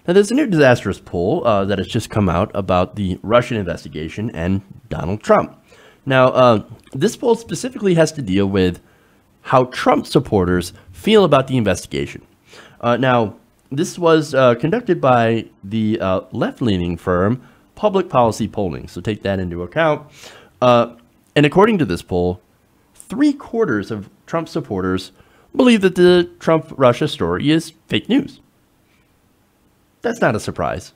Now, there's a new disastrous poll that has just come out about the Russian investigation and Donald Trump. Now, this poll specifically has to deal with how Trump supporters feel about the investigation. Now, this was conducted by the left-leaning firm Public Policy Polling, so take that into account. And according to this poll, 3/4 of Trump supporters believe that the Trump-Russia story is fake news. That's not a surprise.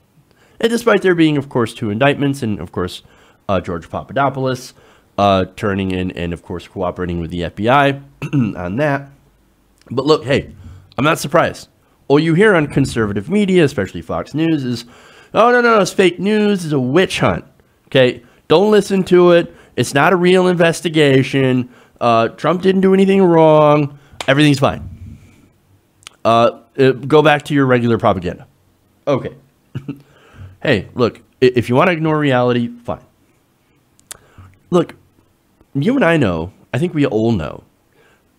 And despite there being, of course, 2 indictments, and of course, George Papadopoulos turning in and, of course, cooperating with the FBI on that. But look, hey, I'm not surprised. All you hear on conservative media, especially Fox News, is, oh, no, it's fake news. It's a witch hunt. Okay, don't listen to it. It's not a real investigation. Trump didn't do anything wrong. Everything's fine. Go back to your regular propaganda. Okay. Hey, look, if you want to ignore reality, fine. Look, you and I know, I think we all know,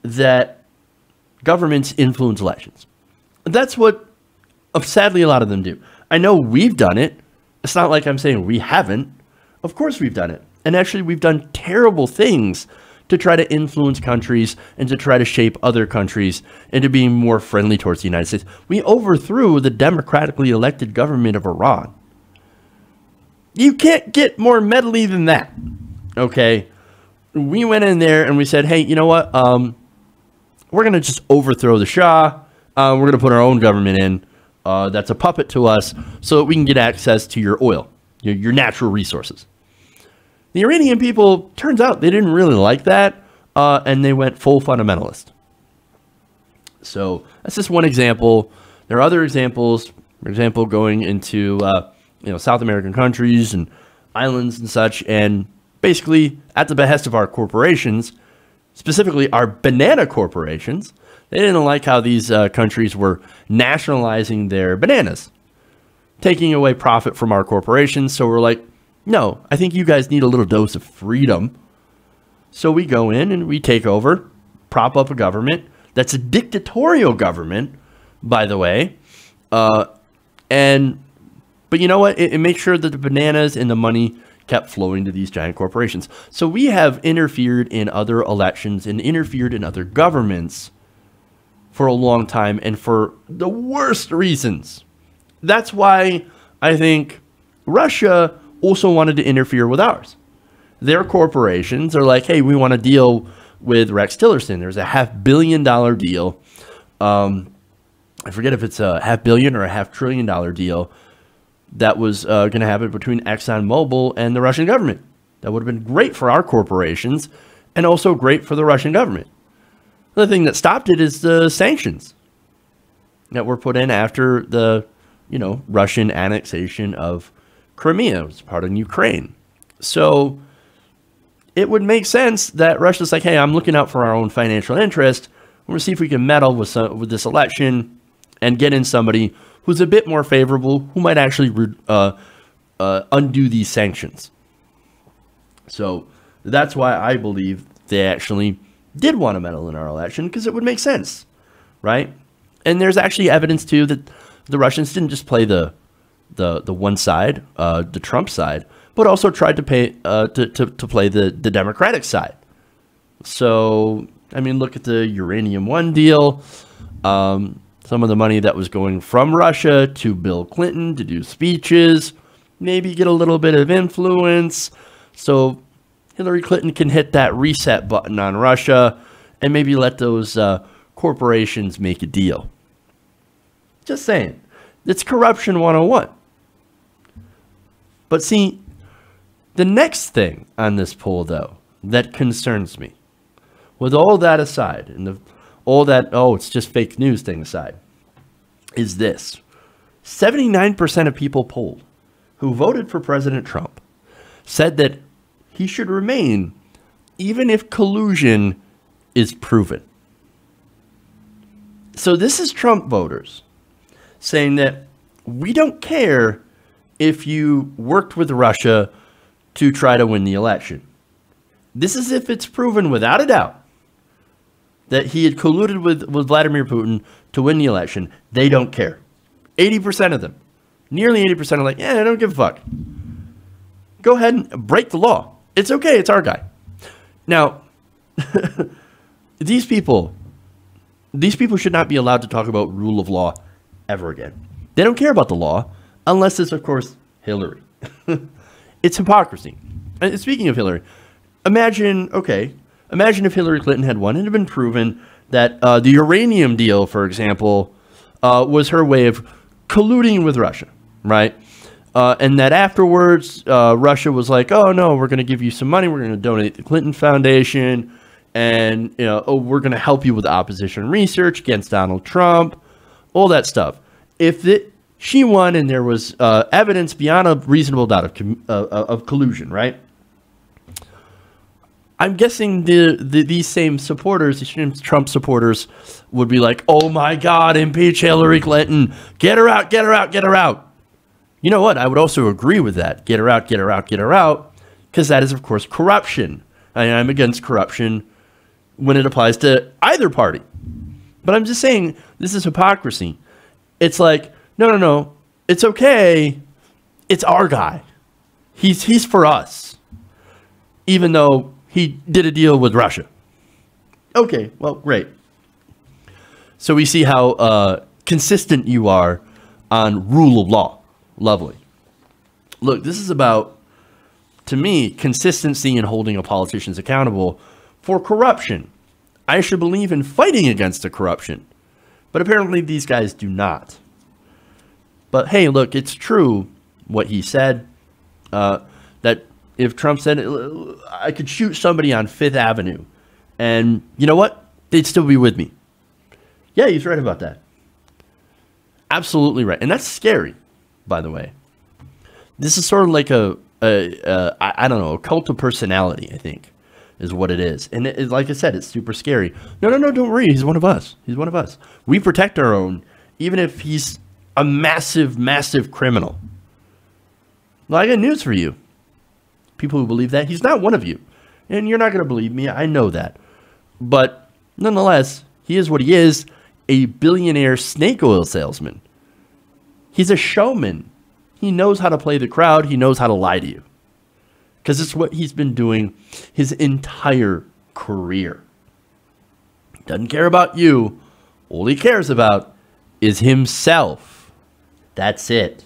that governments influence elections. That's what, sadly, a lot of them do. I know we've done it. It's not like I'm saying we haven't. Of course we've done it. And actually, we've done terrible things to try to influence countries and to try to shape other countries into being more friendly towards the United States. We overthrew the democratically elected government of Iran. You can't get more meddly than that. Okay? We went in there and we said, hey, you know what? We're going to just overthrow the Shah. We're going to put our own government in that's a puppet to us so that we can get access to your oil, your natural resources. The Iranian people, turns out, they didn't really like that, and they went full fundamentalist. So that's just one example. There are other examples, for example, going into South American countries and islands and such, and basically at the behest of our corporations, specifically our banana corporations, they didn't like how these countries were nationalizing their bananas, taking away profit from our corporations. So we're like, no, I think you guys need a little dose of freedom. So we go in and we take over, prop up a government that's a dictatorial government, by the way. But you know what? It makes sure that the bananas and the money kept flowing to these giant corporations. So we have interfered in other elections and interfered in other governments for a long time, and for the worst reasons. That's why I think Russia also wanted to interfere with ours. Their corporations are like, hey, we want to deal with Rex Tillerson. There's a $500 million deal. I forget if it's a $500 million or a $500 billion deal that was going to happen between ExxonMobil and the Russian government. That would have been great for our corporations and also great for the Russian government. The thing that stopped it is the sanctions that were put in after the, Russian annexation of Crimea. It was part of Ukraine. So it would make sense that Russia's like, hey, I'm looking out for our own financial interest. We're going to see if we can meddle with this election and get in somebody who's a bit more favorable, who might actually undo these sanctions. So that's why I believe they actually did want to meddle in our election, because it would make sense, right? And there's actually evidence too that the Russians didn't just play the one side, the Trump side, but also tried to play the Democratic side. So I mean, look at the Uranium One deal. Some of the money that was going from Russia to Bill Clinton to do speeches, maybe get a little bit of influence, so Hillary Clinton can hit that reset button on Russia and maybe let those corporations make a deal. Just saying. It's corruption 101. But see, the next thing on this poll, though, that concerns me, with all that aside, and all that, oh, it's just fake news thing aside, is this. 79% of people polled who voted for President Trump said that he should remain even if collusion is proven. So this is Trump voters saying that we don't care if you worked with Russia to try to win the election. This is if it's proven without a doubt that he had colluded with Vladimir Putin to win the election. They don't care. 80% of them. Nearly 80% are like, yeah, I don't give a fuck. Go ahead and break the law. It's okay. It's our guy. Now, these people should not be allowed to talk about rule of law ever again. They don't care about the law unless it's, of course, Hillary. It's hypocrisy. And speaking of Hillary, imagine if Hillary Clinton had won and it had been proven that the uranium deal, for example, was her way of colluding with Russia, right? And that afterwards, Russia was like, oh, no, we're going to give you some money. We're going to donate to the Clinton Foundation. And, we're going to help you with opposition research against Donald Trump, all that stuff. If she won and there was evidence beyond a reasonable doubt of collusion, right? I'm guessing these same supporters, these Trump supporters, would be like, oh my God, impeach Hillary Clinton. Get her out, get her out, get her out. You know what? I would also agree with that. Get her out, get her out, get her out. Because that is, of course, corruption. I'm against corruption when it applies to either party. But I'm just saying, this is hypocrisy. It's like, no. It's okay. It's our guy. He's for us. Even though he did a deal with Russia. Okay, well, great. So we see how consistent you are on rule of law. Lovely. Look, this is about, to me, consistency in holding a politicians accountable for corruption. I should believe in fighting against the corruption. But apparently these guys do not. But hey, look, it's true what he said. That if Trump said, I could shoot somebody on 5th Avenue. And you know what? They'd still be with me. Yeah, he's right about that. Absolutely right. And that's scary, by the way. This is sort of like I don't know, a cult of personality, I think, is what it is. And like I said, it's super scary. No, don't worry. He's one of us. He's one of us. We protect our own, even if he's a massive, massive criminal. Well, I got news for you. People who believe that, he's not one of you. And you're not going to believe me. I know that. But nonetheless, he is what he is, a billionaire snake oil salesman. He's a showman. He knows how to play the crowd. He knows how to lie to you. Because it's what he's been doing his entire career. Doesn't care about you. All he cares about is himself. That's it.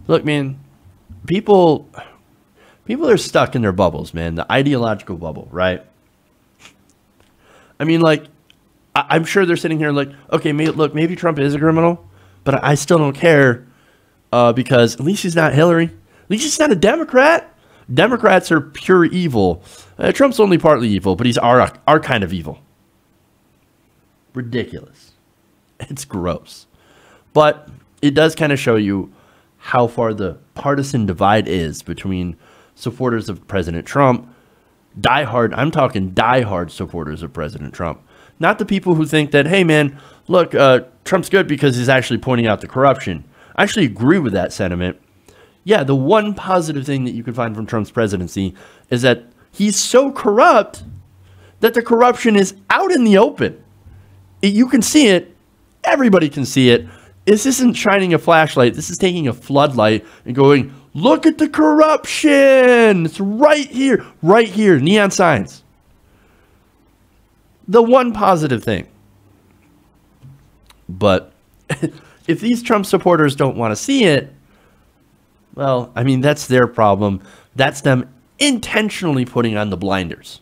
Look, man, people are stuck in their bubbles, man. The ideological bubble, right? I mean, like, I'm sure they're sitting here like, okay, maybe Trump is a criminal, but I still don't care because at least he's not Hillary. At least he's not a Democrat. Democrats are pure evil. Trump's only partly evil, but he's our kind of evil. Ridiculous. It's gross. But it does kind of show you how far the partisan divide is between supporters of President Trump, I'm talking diehard supporters of President Trump. Not the people who think that, hey, man, look, Trump's good because he's actually pointing out the corruption. I actually agree with that sentiment. Yeah, the one positive thing that you can find from Trump's presidency is that he's so corrupt that the corruption is out in the open. You can see it. Everybody can see it. This isn't shining a flashlight. This is taking a floodlight and going, look at the corruption. It's right here, neon signs. The one positive thing. But if these Trump supporters don't want to see it, well, I mean, that's their problem. That's them intentionally putting on the blinders.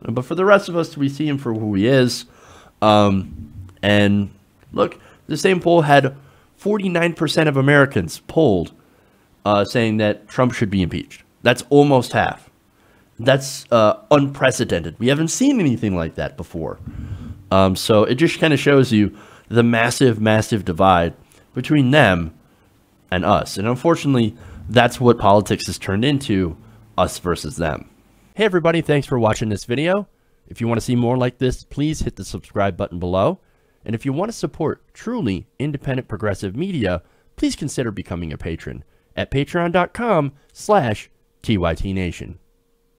But for the rest of us, we see him for who he is. And look, the same poll had 49% of Americans polled saying that Trump should be impeached. That's almost half. That's unprecedented. We haven't seen anything like that before. So it just kind of shows you the massive, massive divide between them and us. And unfortunately, that's what politics has turned into, us versus them. Hey, everybody. Thanks for watching this video. If you want to see more like this, please hit the subscribe button below. And if you want to support truly independent progressive media, please consider becoming a patron at patreon.com/TYTNation.